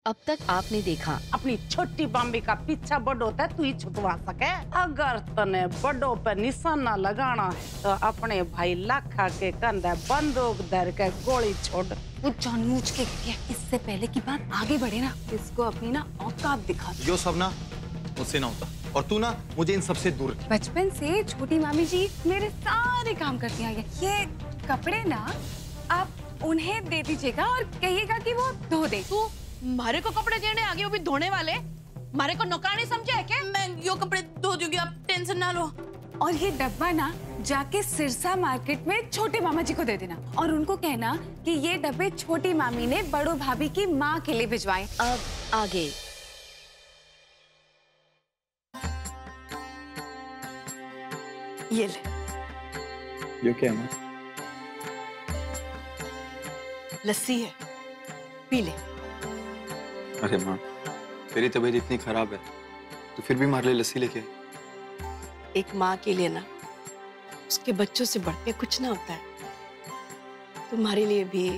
अब तक आपने देखा। अपनी छोटी बम्बी का पीछा बड़ो ते तू ही छुटवा सके। अगर तने बड़ो पे निशाना लगाना है तो अपने भाई लाखा के कंधे बंदूक धर के गोली छोड़। वो जानबूझ के किया, इससे पहले की बात आगे बढ़े ना, इसको अपनी ना औकात दिखा। यो सब ना मुझसे ना होता, और तू ना मुझे इन सबसे दूर। बचपन से छोटी मामी जी मेरे सारे काम करती आई है। ये कपड़े ना आप उन्हें दे दीजिएगा और कहिएगा कि वो धो दे। तू मारे को कपड़े देने आगे, वो भी धोने वाले। मारे को नौकरानी समझे है क्या? मैं यो कपड़े धो दूंगी, आप टेंशन ना लो। और ये डब्बा ना जाके सिरसा मार्केट में छोटे मामा जी को दे देना और उनको कहना कि ये डब्बे छोटी मामी ने बड़ो भाभी की माँ के लिए भिजवाए। अब आगे। ये ले। ये क्या है? लस्सी है, पी ले। अरे माँ, तेरी तबीयत इतनी खराब है तो फिर भी हमारे लिए लस्सी लेके आई। एक माँ के लिए ना उसके बच्चों से बढ़ के कुछ ना होता है। तुम्हारे लिए भी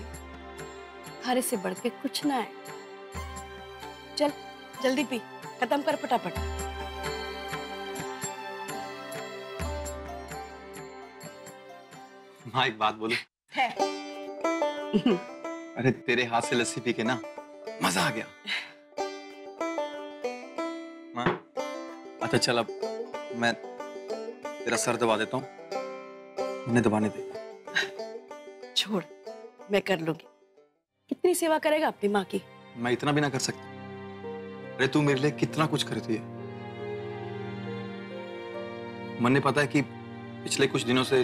खारे से बढ़ के कुछ ना है। चल जल्दी पी, खत्म कर फटाफट। माँ एक बात बोलूं? है। अरे तेरे हाथ से लस्सी पी के ना मजा आ गया। माँ अच्छा चल, अब मैं तेरा सर दबा देता हूँ, उन्हें दबाने दे। छोड़, मैं कर लूंगी। कितनी सेवा करेगा अपनी माँ की? मैं इतना भी ना कर सकता। अरे तू मेरे लिए कितना कुछ करती है। मन ने पता है कि पिछले कुछ दिनों से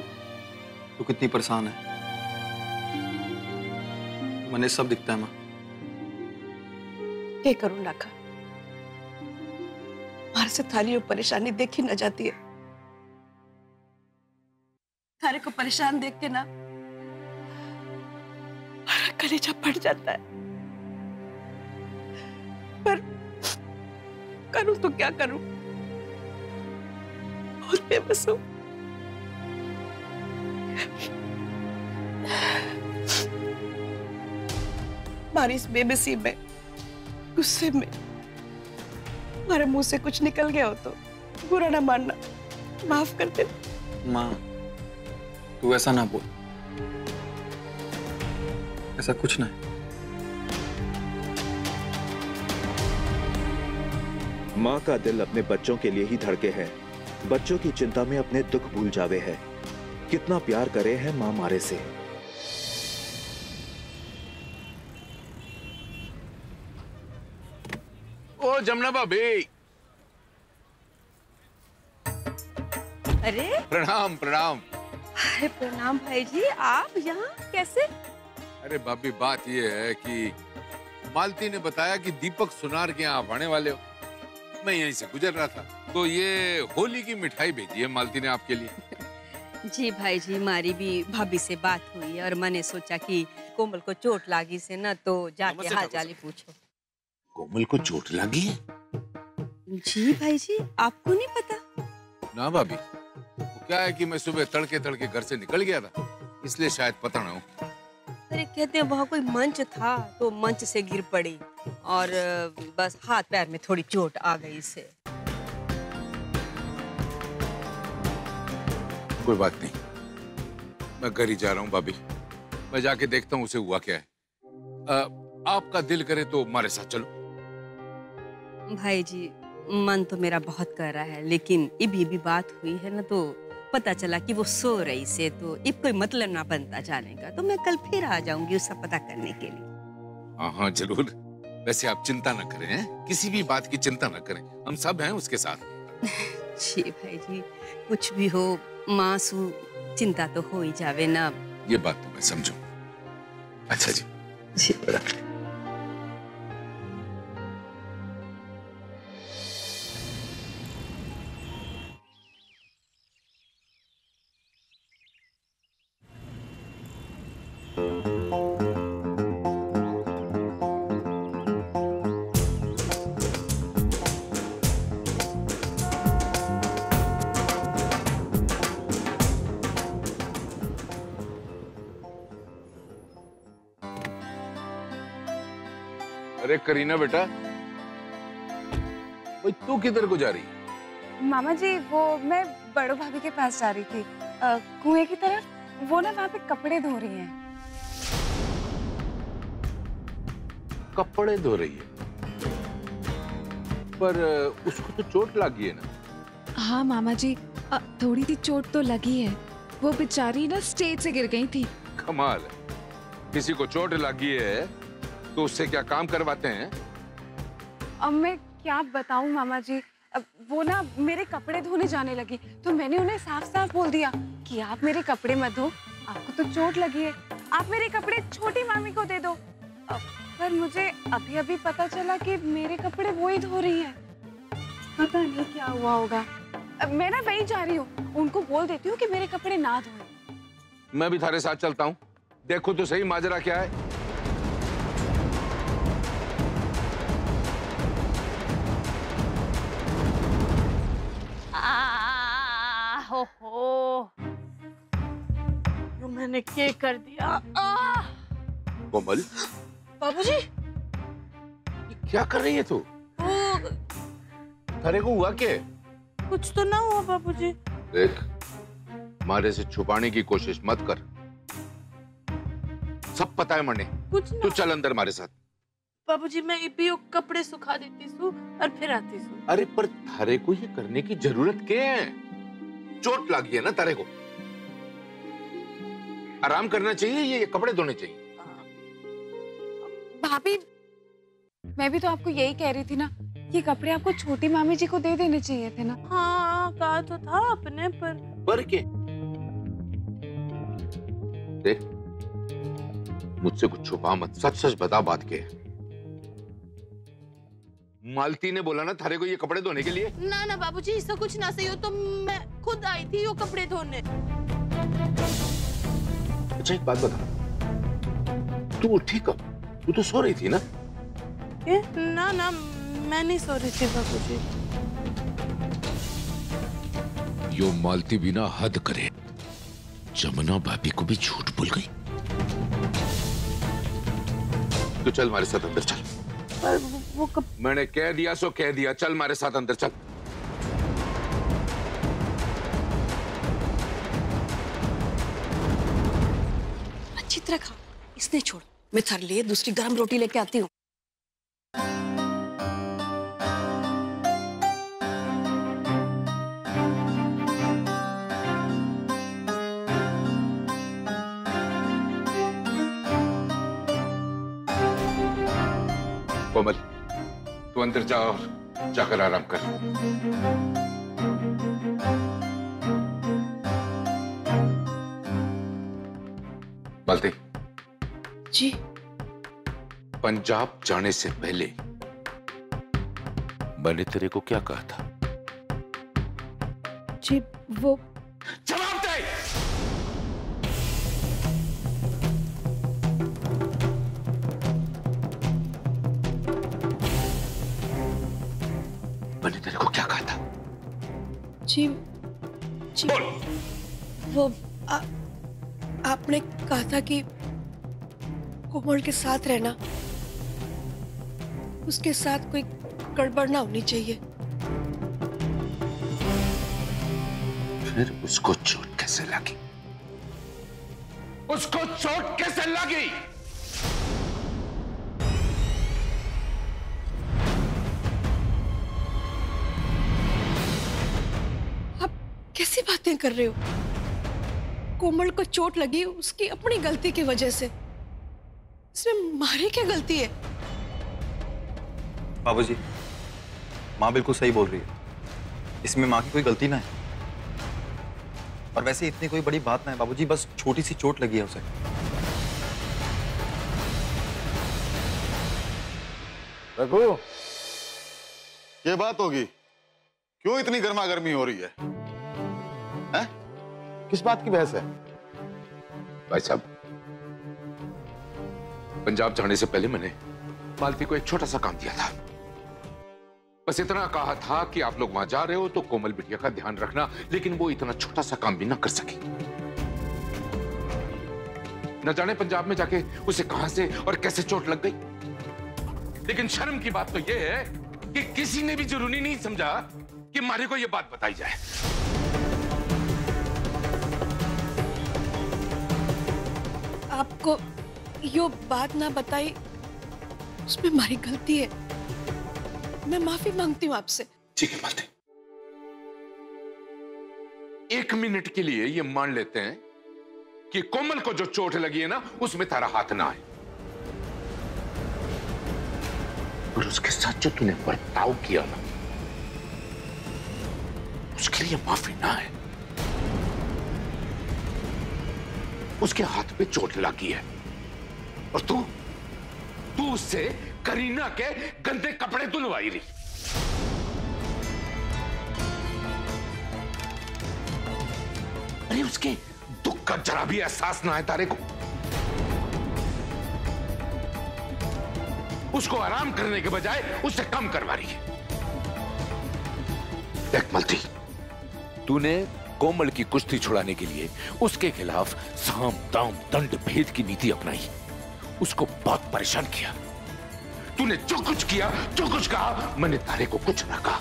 तू कितनी परेशान है। मने सब दिखता है माँ। क्या करूं लाखा, बाहर से थारी परेशानी देखी न जाती है। थारे को परेशान देख के ना हमारा कलेजा फट जाता है। पर करूं तो क्या करूं, बहुत बेबस हूं। हमारी इस बेबसी में, गुस्से में हमारे मुंह से कुछ निकल गया हो तो बुरा ना मानना, माफ कर दे। माँ तू ऐसा ना बोल, ऐसा कुछ ना है। माँ का दिल अपने बच्चों के लिए ही धड़के है, बच्चों की चिंता में अपने दुख भूल जावे है। कितना प्यार करे है माँ मारे से। ओ जमुना भाभी। अरे प्रणाम प्रणाम। अरे प्रणाम भाई जी, आप यहाँ कैसे? अरे भाभी बात ये है कि मालती ने बताया कि दीपक सुनार के यहाँ आप आने वाले हो। मैं यहीं से गुजर रहा था तो ये होली की मिठाई भेजी है मालती ने आपके लिए। जी भाई जी, हमारी भी भाभी से बात हुई और मैंने सोचा कि कोमल को चोट लागी से ना तो जाके हाल चाल पूछो। कोमल को चोट लगी है? जी भाई जी, आपको नहीं पता? ना भाभी, वो क्या है कि मैं सुबह तड़के तड़के घर से निकल गया था, इसलिए शायद पता ना हो। अरे कहते हैं वहाँ कोई मंच था तो मंच से गिर पड़ी और बस हाथ पैर में थोड़ी चोट आ गई से। कोई बात नहीं, मैं घर ही जा रहा हूँ भाभी। मैं जाके देखता हूँ उसे हुआ क्या है। आपका दिल करे तो हमारे साथ चलो। भाई जी मन तो मेरा बहुत कर रहा है, लेकिन इब भी बात हुई है ना तो पता चला कि वो सो रही से, तो इब कोई मतलब ना बनता जाने का। तो मैं कल फिर आ जाऊंगी उसका पता करने के लिए। हाँ हाँ जरूर। वैसे आप चिंता न करें, हैं? किसी भी बात की चिंता न करें, हम सब हैं उसके साथ। जी भाई जी, कुछ भी हो मासूम चिंता तो हो ही जावे ना। ये बात तो मैं समझू। अच्छा जी जी। अरे करीना बेटा, भाई तू किधर को जा रही है? मामा जी वो मैं बड़ो भाभी के पास जा रही थी कुएं की तरफ। वो ना वहाँ पे कपड़े धो रही हैं। कपड़े धो रही है? पर उसको तो चोट लगी है ना? हाँ मामा जी, थोड़ी सी चोट तो लगी है। वो बेचारी ना स्टेज से गिर गई थी। कमाल है, किसी को चोट लगी है तो उससे क्या काम करवाते हैं? अब मैं क्या बताऊं मामा जी, अब वो ना मेरे कपड़े धोने जाने लगी तो मैंने उन्हें साफ साफ बोल दिया कि आप मेरे कपड़े मत धो, आपको तो चोट लगी है, आप मेरे कपड़े छोटी मामी को दे दो। पर मुझे अभी अभी पता चला कि मेरे कपड़े वो ही धो रही है। पता नहीं क्या हुआ होगा। अब मैं ना वहीं जा रही हूँ, उनको बोल देती हूँ कि मेरे कपड़े ना धोए। मैं भी थारे साथ चलता हूँ, देखो तो सही माजरा क्या है। हो मैंने क्या कर दिया? कोमल, बाबूजी, ये क्या कर रही है तू? थारे को हुआ क्या? कुछ तो ना हुआ बाबूजी। देख, मारे से छुपाने की कोशिश मत कर, सब पता है मने। कुछ तू चल अंदर हमारे साथ। बाबूजी मैं भी कपड़े सुखा देती सू और फिर आती सू। अरे पर थारे को ये करने की जरूरत क्या है? चोट लगी है ना तारे को, आराम करना चाहिए, ये कपड़े धोने चाहिए। भाभी मैं भी तो आपको यही कह रही थी ना, ये कपड़े आपको छोटी मामी जी को दे देने चाहिए थे ना। हाँ कहा तो था अपने पर के देख, मुझसे कुछ छुपा मत, सच सच बता बात के। मालती ने बोला ना थारे को ये कपड़े धोने के लिए? ना ना बाबूजी, इससे कुछ ना सही हो तो मैं खुद आई थी वो कपड़े धोने। अच्छा एक बात बता, तू उठी कब? तू तो सो रही थी ना? ना ना मैं नहीं सो रही थी बाबूजी। यो मालती बिना हद करे, जमुना भाभी को भी झूठ बोल गई। तो चल हमारे साथ अंदर चल। पर वो मैंने कह दिया सो कह दिया, चल हमारे साथ अंदर चल। अच्छी तरह खा, इसने छोड़, मैं थारे लिए दूसरी गर्म रोटी लेके आती हूँ। कोमल, तू अंदर जा और जाकर आराम कर। मालती जी, पंजाब जाने से पहले मैंने तेरे को क्या कहा था? जी वो जवाब दे। मैंने तेरे को क्या कहा था? जी जी बोल। वो आपने कहा था कि कोमल के साथ रहना, उसके साथ कोई गड़बड़ ना होनी चाहिए। फिर उसको चोट कैसे लगी? उसको चोट कैसे लगी? आप कैसी बातें कर रहे हो? कोमल को चोट लगी उसकी अपनी गलती की वजह से, इसमें मारी क्या गलती है? बाबूजी, माँ बिल्कुल सही बोल रही है, इसमें माँ की कोई गलती ना है। और वैसे इतनी कोई बड़ी बात ना है बाबूजी, बस छोटी सी चोट लगी है उसे। रघु, ये बात होगी, क्यों इतनी गर्मा गर्मी हो रही है? हैं? किस बात की बहस है? भाई साहब, पंजाब जाने से पहले मैंने मालती को एक छोटा सा काम दिया था। बस इतना कहा था कि आप लोग वहां जा रहे हो तो कोमल बिटिया का ध्यान रखना, लेकिन वो इतना छोटा सा काम भी ना कर सकी। न जाने पंजाब में जाके उसे कहां से और कैसे चोट लग गई। लेकिन शर्म की बात तो यह है कि किसी ने भी जरूरी नहीं समझा कि मारे को यह बात बताई जाए। आपको यो बात ना बताई, उसमें हमारी गलती है। मैं माफी मांगती हूँ आपसे। ठीक है मालती, 1 मिनट के लिए ये मान लेते हैं कि कोमल को जो चोट लगी है ना, उसमें तारा हाथ ना है, और उसके साथ जो तूने बर्ताव किया ना, उसके लिए माफी ना है। उसके हाथ पे चोट लगी है और तू उससे करीना के गंदे कपड़े धुलवाई रही। अरे उसके दुख का जरा भी एहसास ना है तारे को। उसको आराम करने के बजाय उससे कम करवा रही है। देख मलती, तूने कोमल की कुश्ती छुड़ाने के लिए उसके खिलाफ साम दाम दंड भेद की नीति अपनाई, उसको बहुत परेशान किया। तूने जो कुछ किया, जो कुछ कहा, मैंने तारे को कुछ ना कहा,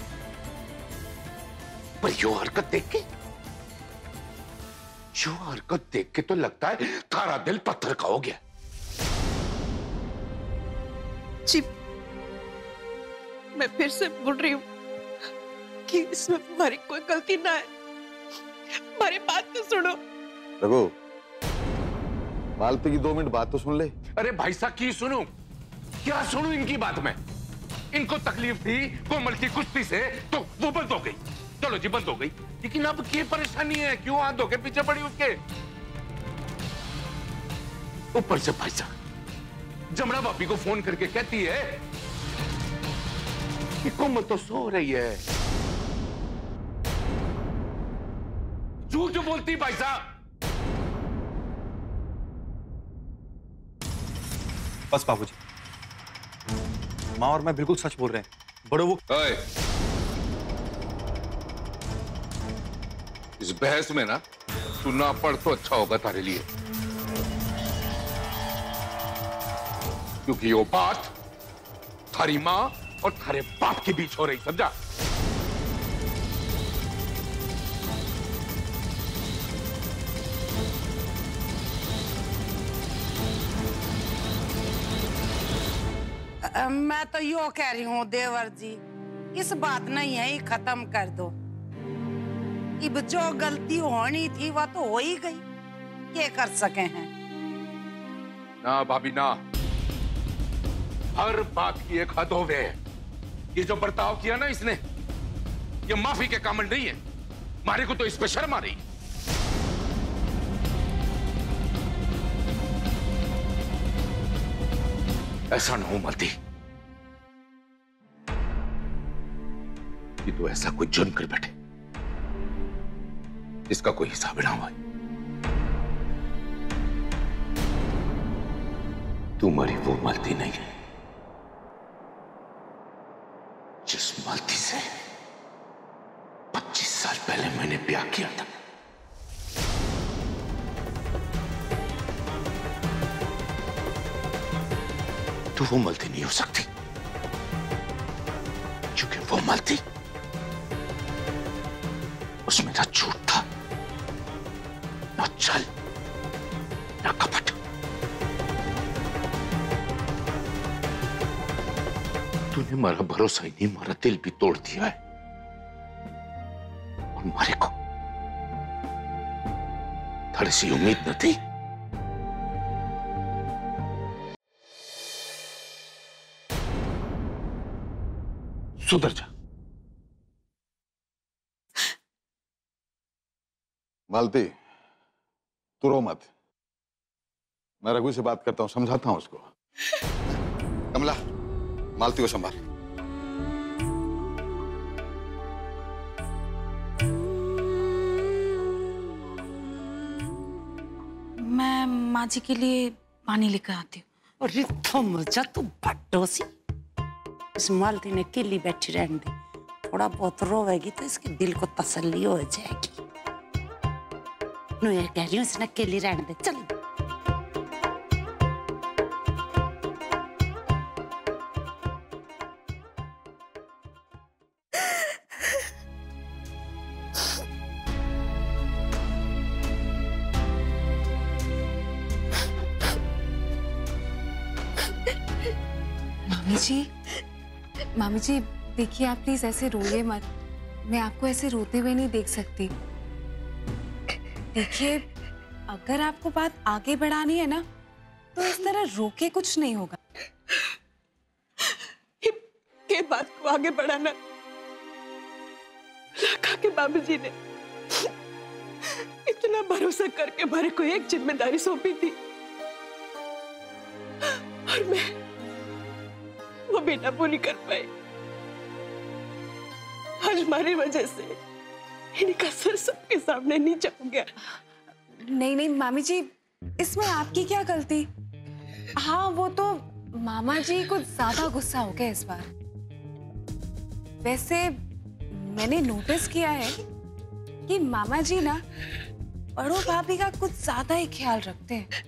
पर यो हरकत देख के तो लगता है तारा दिल पत्थर का हो गया। जी, मैं फिर से बोल रही हूँ कि इसमें हमारी कोई गलती ना है। हमारी बात तो सुनो। रघु, मालती की 2 मिनट बात तो सुन ले। अरे भाई साहब, की सुनूं? क्या सुनूं इनकी बात में? इनको तकलीफ थी कोमल की कुश्ती से, तो वो बंद हो गई। चलो जी, बंद हो गई, लेकिन अब क्या परेशानी है? क्यों हाथ धो के पीछे पड़ी उसके? ऊपर से भाई साहब जमना भाभी को फोन करके कहती है कि कोमल तो सो रही है। झूठ बोलती भाई साहब। बस बाबूजी, माँ और मैं बिल्कुल सच बोल रहे हैं। बड़ो वो इस बहस में ना तू ना पढ़ तो अच्छा होगा तारे लिए, क्योंकि वो बात थारी माँ और थारे बाप के बीच हो रही, समझा? मैं तो यो कह रही हूँ देवर जी, इस बात नहीं है, खत्म कर दो। अब जो गलती होनी थी वह तो हो ही गई, ये कर सके हैं। ना भाभी ना, हर बात की एक हद होवे है। ये जो बर्ताव किया ना इसने, ये माफी के कामल नहीं है। मारे को तो इस पे शर्म आ रही। ऐसा ना हो मालती कि तू ऐसा कोई जुर्म कर बैठे इसका कोई हिसाब ना हुआ। तुम्हारी वो मालती नहीं है जिस मालती से 25 साल पहले मैंने ब्याह किया था। तो वो मालती नहीं हो सकती, क्योंकि वो मालती, उसमें ना झूठ था, ना छल, ना कपट। तूने हमारा भरोसा ही नहीं, हमारा दिल भी तोड़ दिया है। और मारे को थोड़ी सी उम्मीद न थी। सुधर जा। मालती, तू रो मत, मैं रघु से बात करता हूं, समझाता हूं उसको। कमला, मालती को संभाल। मैं माँ जी के लिए पानी लेकर आती हूँ। अरे थम जा तू भट्टो सी। इस मालती ने केली बैठी रहने दे, थोड़ा बहुत रोवेगी तो इसके दिल को तसल्ली हो जाएगी। मैं कह रही हूँ इसने केली रहने दे, चल। मामी जी देखिए, आप प्लीज ऐसे रोइए मत। मैं आपको ऐसे रोते हुए नहीं देख सकती। देखिए, अगर आपको बात आगे बढ़ानी है ना, तो इस तरह रोके कुछ नहीं होगा। के बात को आगे बढ़ाना लाखा के बाबूजी ने इतना भरोसा करके हमारे को एक जिम्मेदारी सौंपी थी, और मैं वो बेटा पूरी कर पाई। आज हमारी वजह से इनका सर सबके सामने नीचा हो गया। नहीं नहीं मामी जी, इसमें आपकी क्या गलती? हाँ, वो तो मामा जी कुछ ज्यादा गुस्सा हो गए इस बार। वैसे मैंने नोटिस किया है कि मामा जी ना बड़ों भाभी का कुछ ज्यादा ही ख्याल रखते हैं।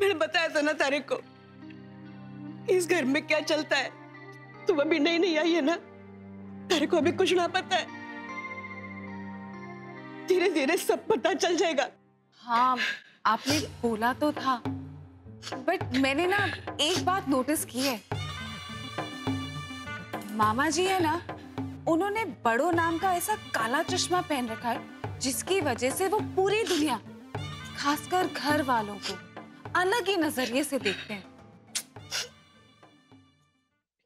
मैंने बताया था ना तारे को, इस घर में क्या चलता है। तुम अभी नई नई आई है ना, तारे को अभी कुछ ना पता है। धीरे धीरे सब पता चल जाएगा। हाँ, आपने बोला तो था, बट मैंने ना एक बात नोटिस की है। मामा जी है ना, उन्होंने बड़ों नाम का ऐसा काला चश्मा पहन रखा है जिसकी वजह से वो पूरी दुनिया, खासकर घर वालों को अलग ही नजरिए से देखते हैं।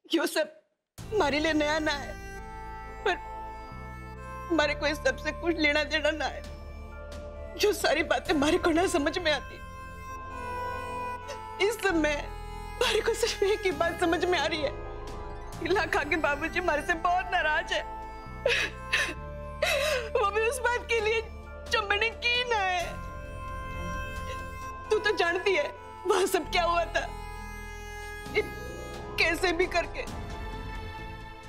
यो सब हमारे लिए नया ना है, पर हमारे को इस सब से कुछ लेना देना ना है। जो सारी बातें हमारे को ना समझ में आती, इस समय हमारे को सिर्फ एक ही बात समझ में आ रही है। लाखा के बाबूजी हमारे से बहुत नाराज है। वो भी उस बात के लिए जो मैंने की ना है। तू तो जानती है वहां सब क्या हुआ था। कैसे भी करके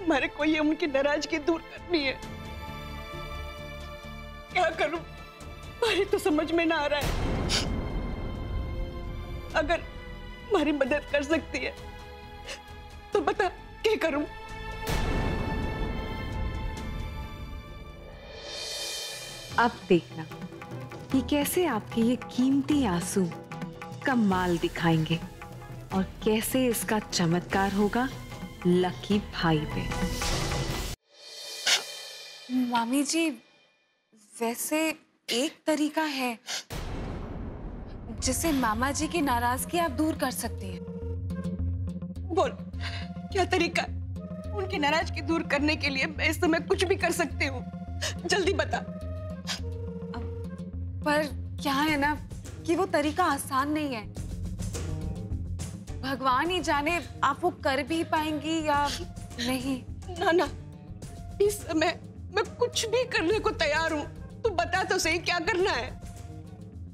हमारे को ये उनकी नाराजगी दूर करनी है। क्या करूं, हमारी तो समझ में ना आ रहा है। अगर हमारी मदद कर सकती है तो बता, क्या करूं? अब देखना कि कैसे आपके ये कीमती आंसू कमाल दिखाएंगे और कैसे इसका चमत्कार होगा लकी भाई पे। मामी जी, वैसे एक तरीका है जिससे मामा जी की नाराजगी आप दूर कर सकती हैं। बोल, क्या तरीका है? उनकी नाराजगी दूर करने के लिए मैं इस समय कुछ भी कर सकती हूँ। जल्दी बता। पर क्या है ना कि वो तरीका आसान नहीं है। भगवान ही जाने आप वो कर भी पाएंगी या नहीं। ना ना, इस समय मैं कुछ भी करने को तैयार हूँ। तू बता तो सही, क्या करना है?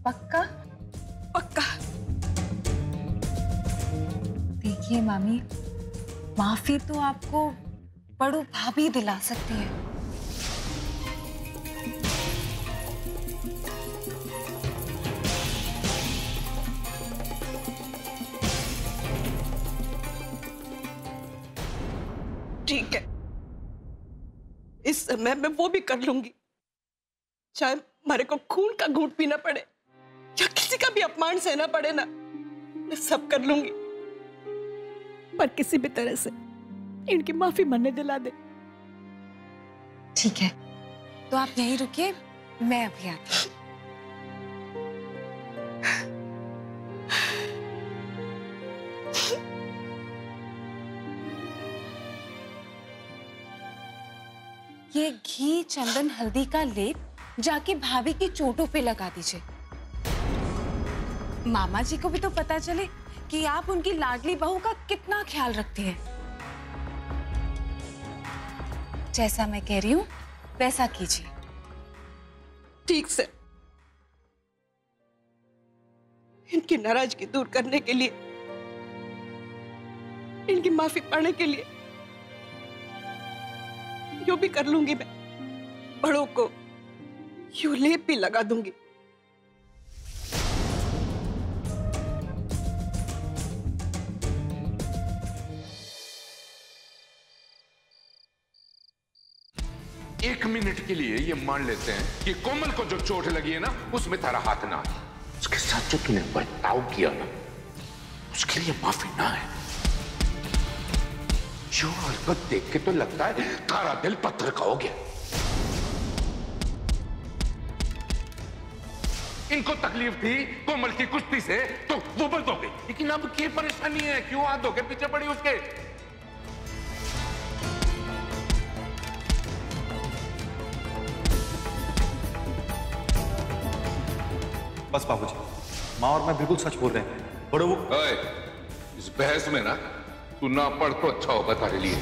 पक्का? पक्का। देखिए मामी, माफी तो आपको बड़ों भाभी दिला सकती है। ठीक है, इस समय मैं वो भी कर लूंगी, चाहे हमारे को खून का घूंट पीना पड़े या किसी का भी अपमान सहना पड़े ना, मैं सब कर लूंगी। पर किसी भी तरह से इनकी माफी मनने दिला दे। ठीक है, तो आप यहीं रुकिए, मैं अभी आती हूँ। ये घी, चंदन, हल्दी का लेप जाके भाभी की चोटों पे लगा दीजिए। मामा जी को भी तो पता चले कि आप उनकी लाडली बहू का कितना ख्याल रखती हैं। जैसा मैं कह रही हूँ वैसा कीजिए। ठीक से। इनकी नाराजगी दूर करने के लिए, इनकी माफी पाने के लिए यूं भी कर लूंगी। मैं बड़ों को यूं लेप भी लगा दूंगी। एक मिनट के लिए ये मान लेते हैं कि कोमल को जो चोट लगी है ना, उसमें तेरा हाथ ना है। उसके साथ जो तूने बर्ताव किया ना, उसके लिए माफी ना है। जो हरकत देख के तो लगता है तारा दिल पत्थर का हो गया। इनको तकलीफ थी कोमल की कुश्ती से तो वो बंद हो गई, लेकिन अब क्या परेशानी है? क्यों हाथ धो के पीछे पड़ी उसके? बस बाबूजी, माँ और मैं बिल्कुल सच बोल रहे हैं। बड़ो वो इस बहस में ना तू ना पढ़ तो अच्छा होगा तारे लिए।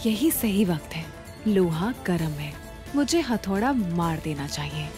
यही सही वक्त है। लोहा गर्म है, मुझे हथौड़ा मार देना चाहिए।